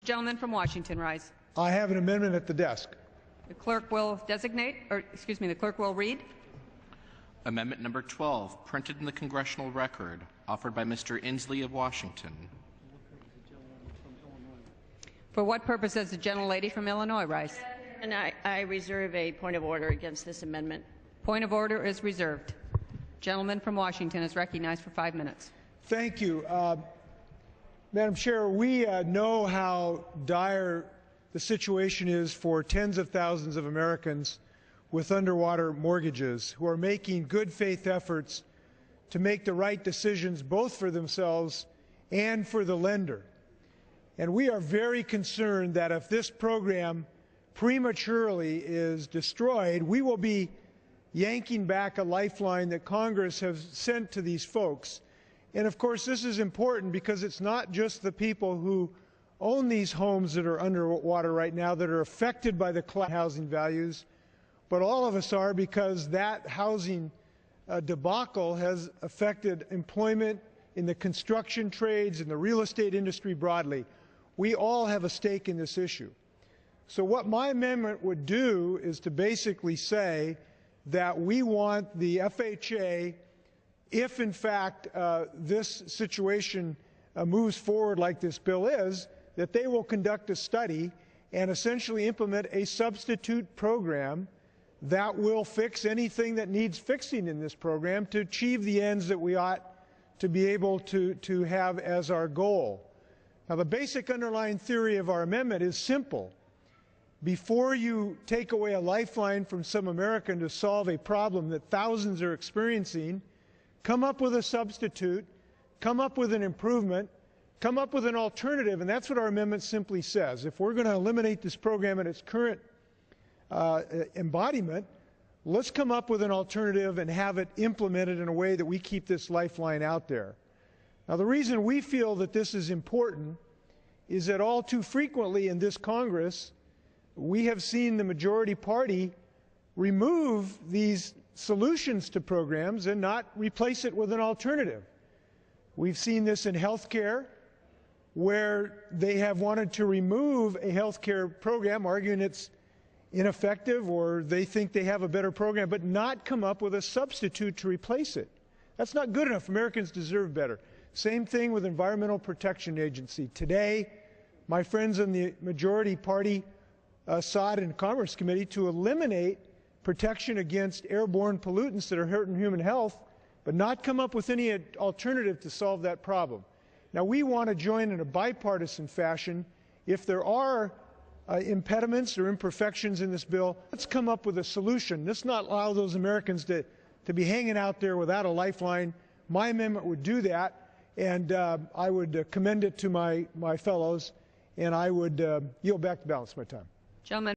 gentleman from Washington rise. I have an amendment at the desk. The clerk will designate, or excuse me, the clerk will read. Amendment number 12, printed in the congressional record, offered by Mr. Inslee of Washington. For what purpose does the gentlelady from Illinois rise? And I reserve a point of order against this amendment. Point of order is reserved. Gentleman from Washington is recognized for 5 minutes. Thank you. Madam Chair, we know how dire the situation is for tens of thousands of Americans with underwater mortgages who are making good faith efforts to make the right decisions both for themselves and for the lender. And we are very concerned that if this program prematurely is destroyed, we will be yanking back a lifeline that Congress has sent to these folks. And of course, this is important because it's not just the people who own these homes that are underwater right now that are affected by the housing values, but all of us are, because that housing debacle has affected employment in the construction trades and the real estate industry broadly. We all have a stake in this issue. So what my amendment would do is to basically say that we want the FHA, if in fact this situation moves forward like this bill is, that they will conduct a study and essentially implement a substitute program that will fix anything that needs fixing in this program to achieve the ends that we ought to be able to have as our goal. Now, the basic underlying theory of our amendment is simple. Before you take away a lifeline from some American to solve a problem that thousands are experiencing, come up with a substitute, come up with an improvement, come up with an alternative, and that's what our amendment simply says. If we're going to eliminate this program in its current embodiment, let's come up with an alternative and have it implemented in a way that we keep this lifeline out there. Now, the reason we feel that this is important is that all too frequently in this Congress, we have seen the majority party remove these solutions to programs and not replace it with an alternative. We've seen this in health care, where they have wanted to remove a health care program, arguing it's ineffective or they think they have a better program, but not come up with a substitute to replace it. That's not good enough. Americans deserve better. Same thing with Environmental Protection Agency. Today, my friends in the majority party sought in Commerce Committee to eliminate protection against airborne pollutants that are hurting human health, but not come up with any alternative to solve that problem. Now, we want to join in a bipartisan fashion. If there are impediments or imperfections in this bill, let's come up with a solution. Let's not allow those Americans to be hanging out there without a lifeline. My amendment would do that, and I would commend it to my fellows, and I would yield back the balance of my time. Gentleman.